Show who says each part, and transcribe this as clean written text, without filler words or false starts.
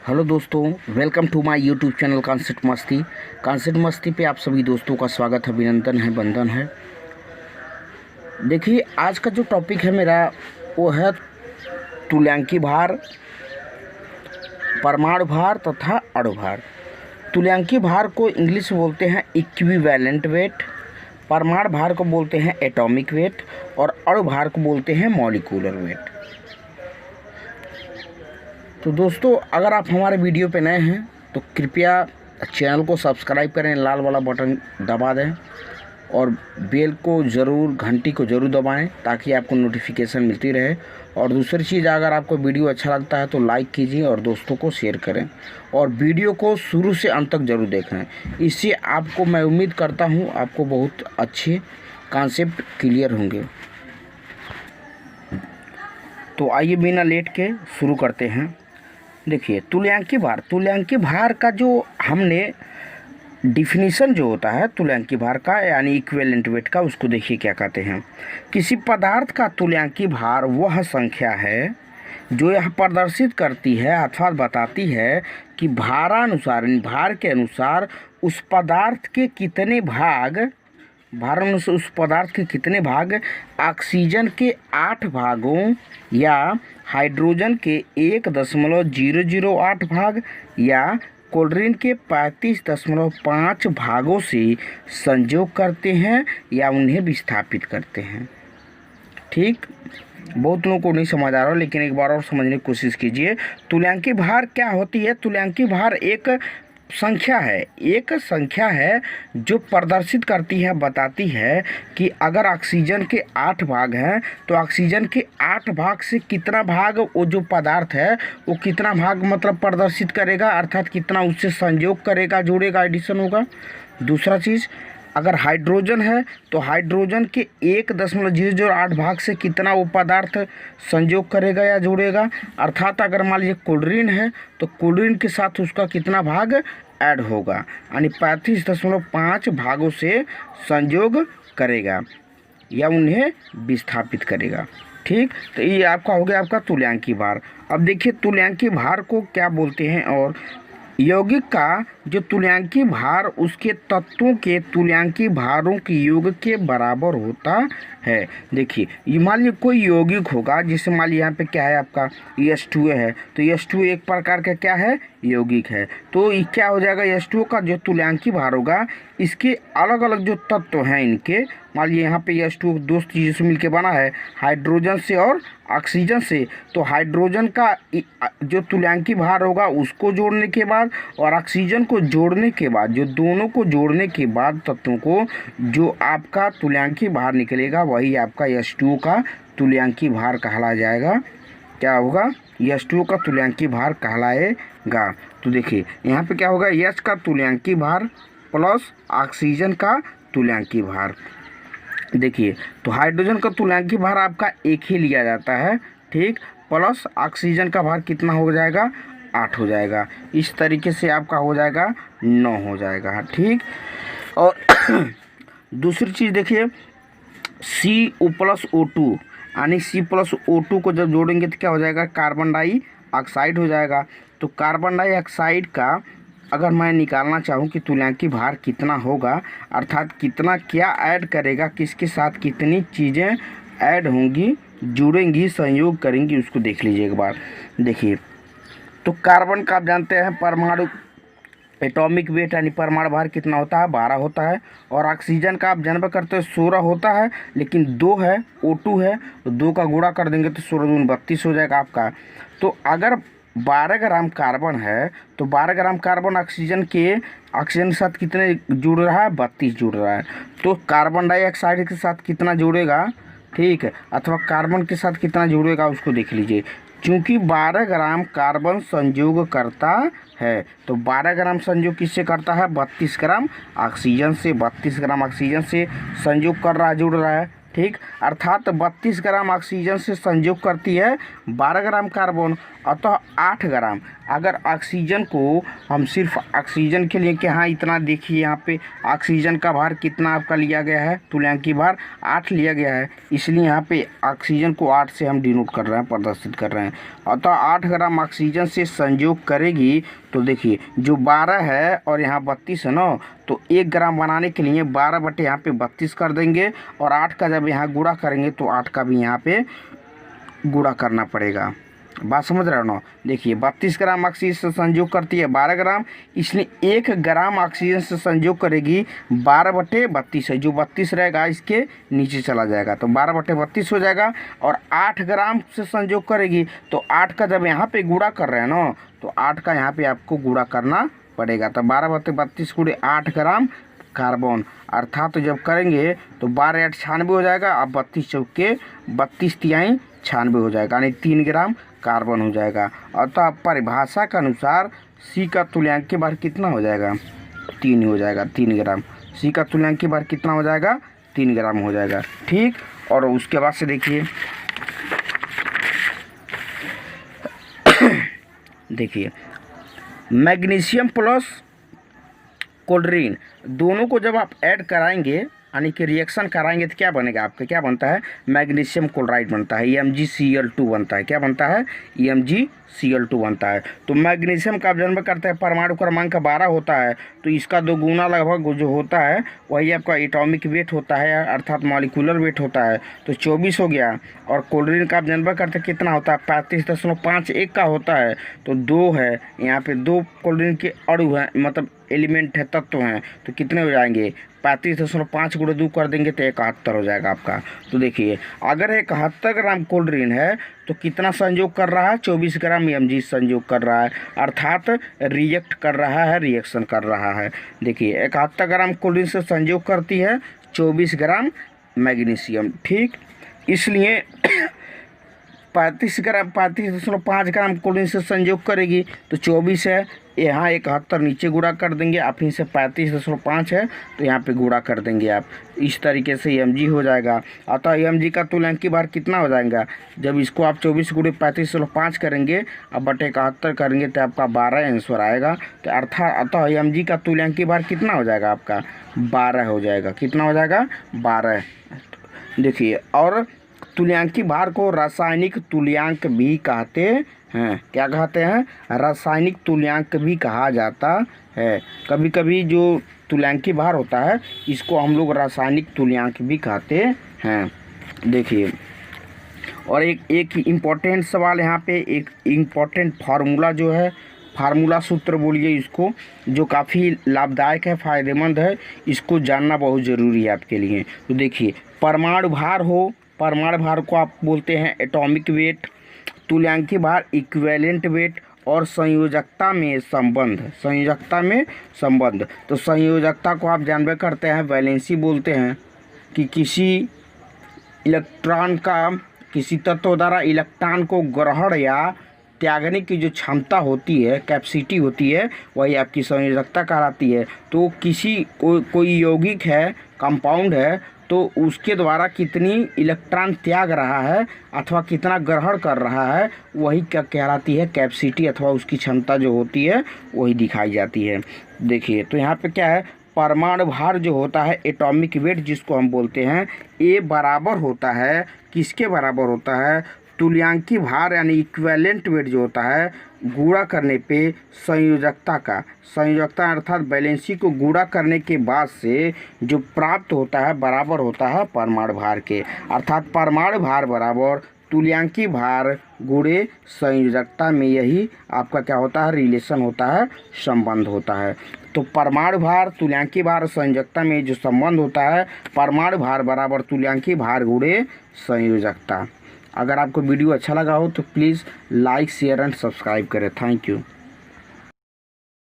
Speaker 1: Hello दोस्तों, welcome to my YouTube channel Concept Masti पे आप सभी दोस्तों का स्वागत है, अभिनंदन है, बंधन है। देखिए, आज का जो टॉपिक है मेरा वो है तुल्यांकी भार, परमाणु भार तथा अणु भार। तुल्यांकी भार को इंग्लिश में बोलते हैं इक्विवेलेंट वेट, परमाणु भार को बोलते हैं एटॉमिक वेट और अणु भार को बोलते हैं मॉलिक्यूलर वेट। तो दोस्तों, अगर आप हमारे वीडियो पे नए हैं तो कृपया चैनल को सब्सक्राइब करें, लाल वाला बटन दबा दें और बेल को ज़रूर, घंटी को ज़रूर दबाएं ताकि आपको नोटिफिकेशन मिलती रहे। और दूसरी चीज़, अगर आपको वीडियो अच्छा लगता है तो लाइक कीजिए और दोस्तों को शेयर करें और वीडियो को शुरू से अंत तक ज़रूर देखें। इससे आपको, मैं उम्मीद करता हूँ, आपको बहुत अच्छे कॉन्सेप्ट क्लियर होंगे। तो आइए बिना लेट के शुरू करते हैं। देखिए, तुल्यांकी भार का जो हमने डिफिनीशन जो होता है तुल्यांकी भार का यानी इक्विवेलेंट वेट का, उसको देखिए क्या कहते हैं। किसी पदार्थ का तुल्यांकी भार वह संख्या है जो यह प्रदर्शित करती है अथवा बताती है कि भार के अनुसार उस पदार्थ के कितने भाग ऑक्सीजन के 8 भागों या हाइड्रोजन के 1.008 भाग या क्लोरीन के 35.5 भागों से संयोग करते हैं या उन्हें विस्थापित करते हैं। ठीक, बहुत लोगों को नहीं समझ आ रहा, लेकिन एक बार और समझने की कोशिश कीजिए। तुल्यांकी भार क्या होती है? तुल्यांकी भार एक संख्या है जो प्रदर्शित करती है, बताती है कि अगर ऑक्सीजन के 8 भाग हैं तो ऑक्सीजन के 8 भाग से कितना भाग वो जो पदार्थ है वो कितना भाग मतलब प्रदर्शित करेगा, अर्थात कितना उससे संयोग करेगा, जोड़ेगा, एडिशन होगा। दूसरा चीज़, अगर हाइड्रोजन है तो हाइड्रोजन के 1.008 भाग से कितना वो पदार्थ संयोग करेगा या जोड़ेगा, अर्थात अगर मान लीजिए क्लोरीन है तो क्लोरीन के साथ उसका कितना भाग ऐड होगा, यानी 35.5 भागों से संयोग करेगा या उन्हें विस्थापित करेगा। ठीक, तो ये आपका हो गया आपका तुल्यांकी भार। अब देखिए तुल्यांकी भार को क्या बोलते हैं। और यौगिक का जो तुल्यांकी भार उसके तत्वों के तुल्यांकी भारों के योग के बराबर होता है। देखिए, ये मान लीजिए कोई यौगिक होगा, जैसे मान लीजिए यहाँ पे क्या है आपका H2O है, तो H2O एक प्रकार का क्या है, यौगिक है। तो ये क्या हो जाएगा, H2O का जो तुल्यांकी भार होगा इसके अलग अलग जो तत्व हैं इनके, मान लीजिए यहाँ पे H2O दो चीज़ों से मिलकर बना है, हाइड्रोजन से और ऑक्सीजन से। तो हाइड्रोजन का जो तुल्यांकी भार होगा उसको जोड़ने के बाद और ऑक्सीजन को जोड़ने के बाद, जो दोनों को जोड़ने के बाद तत्वों को जो आपका तुल्यांकी भार निकलेगा वही आपका H2O का तुल्यांकी भार कहलाया जाएगा। क्या होगा, H2O का तुल्यांकी भार कहलाएगा। तो देखिए यहाँ पे क्या होगा, H का तुल्यांकी भार प्लस ऑक्सीजन का तुल्यांकी भार। देखिए, तो हाइड्रोजन का तुल्यांकी भार आपका एक ही लिया जाता है, ठीक, प्लस ऑक्सीजन का भार कितना हो जाएगा, 8 हो जाएगा। इस तरीके से आपका हो जाएगा 9 हो जाएगा। ठीक, और दूसरी चीज़ देखिए, CO+O2 यानी C+O2 को जब जोड़ेंगे तो क्या हो जाएगा, कार्बन डाइऑक्साइड हो जाएगा। तो कार्बन डाइऑक्साइड का अगर मैं निकालना चाहूँ कि तुल्यांकी भार कितना होगा, अर्थात कितना क्या ऐड करेगा, किसके साथ कितनी चीज़ें ऐड होंगी, जुड़ेंगी, संयोग करेंगी, उसको देख लीजिए एक बार। देखिए, तो कार्बन का आप जानते हैं परमाणु एटॉमिक वेट यानी परमाणु भार कितना होता है, 12 होता है। और ऑक्सीजन का आप जानते करते हैं 16 होता है, लेकिन 2 है, O2 है, तो 2 का गुणा कर देंगे तो 16 दूनी 32 हो जाएगा आपका। तो अगर 12 ग्राम कार्बन है तो 12 ग्राम कार्बन ऑक्सीजन के साथ कितने जुड़ रहा है, 32 जुड़ रहा है। तो कार्बन डाइऑक्साइड के साथ कितना जुड़ेगा, ठीक है, अथवा कार्बन के साथ कितना जुड़ेगा उसको देख लीजिए। चूँकि 12 ग्राम कार्बन संयोग करता है तो 12 ग्राम संयोग किससे करता है, 32 ग्राम ऑक्सीजन से। 32 ग्राम ऑक्सीजन से संयोग कर रहा है, जुड़ रहा है। ठीक, अर्थात 32 ग्राम ऑक्सीजन से संयोग करती है 12 ग्राम कार्बन अतः 8 ग्राम। अगर ऑक्सीजन को हम सिर्फ ऑक्सीजन के लिए कि हाँ इतना देखिए, यहाँ पे ऑक्सीजन का भार कितना आपका लिया गया है, तुल्यांकी भार 8 लिया गया है, इसलिए यहाँ पे ऑक्सीजन को 8 से हम डिनोट कर रहे हैं, प्रदर्शित कर रहे हैं। अतः 8 ग्राम ऑक्सीजन से संयोग करेगी तो देखिए जो 12 है और यहाँ 32 है ना, तो 1 ग्राम बनाने के लिए 12 बटे यहाँ पे 32 कर देंगे, और 8 का जब यहाँ गुणा करेंगे तो 8 का भी यहाँ पे गुणा करना पड़ेगा। बात समझ रहे हो ना। देखिए 32 ग्राम ऑक्सीजन से संयोग करती है 12 ग्राम, इसलिए 1 ग्राम ऑक्सीजन से संयोग करेगी 12 बटे 32 है, जो 32 रहेगा इसके नीचे चला जाएगा तो 12 बटे 32 हो जाएगा। और 8 ग्राम से संयोग करेगी तो 8 का जब यहाँ पे गुणा कर रहे हैं ना, तो 8 का यहाँ पे आपको गुणा करना पड़ेगा, तो 12 बटे 32 गुणे 8 ग्राम कार्बन, अर्थात तो जब करेंगे तो 12 8 96 हो जाएगा, अब 32 चौके 32 तिहाई 96 हो जाएगा, यानी 3 ग्राम कार्बन हो जाएगा। अतः परिभाषा के अनुसार सी का तुल्यांकीय भार कितना हो जाएगा, 3 हो जाएगा, 3 ग्राम। सी का तुल्यांकीय भार कितना हो जाएगा, 3 ग्राम हो जाएगा। ठीक, और उसके बाद से देखिए देखिए मैग्नीशियम प्लस क्लोरीन दोनों को जब आप ऐड कराएंगे यानी कि रिएक्शन कराएंगे तो क्या बनेगा आपका, क्या बनता है, मैग्नीशियम क्लोराइड बनता है, EmGCl2 बनता है। क्या बनता है, EmGCl2 बनता है। तो मैग्नीशियम का जन्म करता है, परमाणु क्रमांक 12 होता है, तो इसका 2 गुना लगभग जो होता है वही आपका एटॉमिक वेट होता है, अर्थात मॉलिक्यूलर वेट होता है, तो 24 हो गया। और क्लोरीन का जन्म करता कितना होता है, 35.51 का होता है, तो 2 है यहाँ पे, 2 क्लोरीन के अणु हैं, मतलब एलिमेंट है, तत्व हैं, तो कितने हो जाएंगे, 35.5 गुणे 2 कर देंगे तो 71 हो जाएगा आपका। तो देखिए अगर 71 ग्राम क्लोरीन है तो कितना संयोग कर रहा है, 24 ग्राम Mg संयोग कर रहा है, अर्थात रिएक्ट कर रहा है, रिएक्शन कर रहा है। देखिए 71 ग्राम क्लोरीन से संयोग करती है 24 ग्राम मैग्नीशियम। ठीक, इसलिए 35.5 ग्राम क्लोरीन से संयोग करेगी तो 24 है, यहाँ 71 नीचे गुणा कर देंगे, आप फिर से 35.5 है तो यहाँ पे गुणा कर देंगे आप, इस तरीके से Mg हो जाएगा। अतः Mg का तुल्यांकीय भार कितना हो जाएगा, जब इसको आप 24 गुणे 35.5 करेंगे अब बटे 71 करेंगे तो आपका 12 आंसर आएगा। तो अतः Mg का तुल्यांकीय भार कितना हो जाएगा आपका, 12 हो जाएगा। कितना हो जाएगा, 12। देखिए और तुल्यांकीय भार को रासायनिक तुल्यांक भी कहते हैं। क्या कहते हैं, रासायनिक तुल्यांक भी कहा जाता है। कभी कभी जो तुल्यांकीय भार होता है इसको हम लोग रासायनिक तुल्यांक भी कहते हैं। देखिए और एक इम्पॉर्टेंट सवाल यहाँ पे, एक इम्पॉर्टेंट फार्मूला जो है, फार्मूला सूत्र बोलिए इसको, जो काफ़ी लाभदायक है, फ़ायदेमंद है, इसको जानना बहुत ज़रूरी है आपके लिए। तो देखिए परमाणु भार हो, परमाणु भार को आप बोलते हैं एटॉमिक वेट, तुल्यांकीय भार इक्विवेलेंट वेट, और संयोजकता में संबंध, संयोजकता में संबंध। तो संयोजकता को आप जानबे करते हैं, वैलेंसी बोलते हैं कि किसी इलेक्ट्रॉन का किसी तत्व द्वारा इलेक्ट्रॉन को ग्रहण या त्यागने की जो क्षमता होती है, कैपेसिटी होती है, वही आपकी संयोजकता कहलाती है। तो किसी कोई यौगिक है, कंपाउंड है, तो उसके द्वारा कितनी इलेक्ट्रॉन त्याग रहा है अथवा कितना ग्रहण कर रहा है वही क्या कहलाती है, कैपेसिटी अथवा उसकी क्षमता जो होती है वही दिखाई जाती है। देखिए तो यहाँ पे क्या है, परमाणु भार जो होता है एटॉमिक वेट जिसको हम बोलते हैं, ए बराबर होता है, किसके बराबर होता है, तुल्यांकीय भार यानी इक्विवेलेंट वेट जो होता है गुणा करने पे संयोजकता का, संयोजकता अर्थात बैलेंसी को गुणा करने के बाद से जो प्राप्त होता है बराबर होता है परमाणु भार के, अर्थात परमाणु भार बराबर तुल्यांकीय भार गुणे संयोजकता में यही आपका क्या होता है, रिलेशन होता है, संबंध होता है। तो परमाणु भार तुल्यांकीय भार संयोजकता में जो संबंध होता है, परमाणु भार बराबर तुल्यांकीय भार गुणे संयोजकता। अगर आपको वीडियो अच्छा लगा हो तो please like share and subscribe करें। Thank you.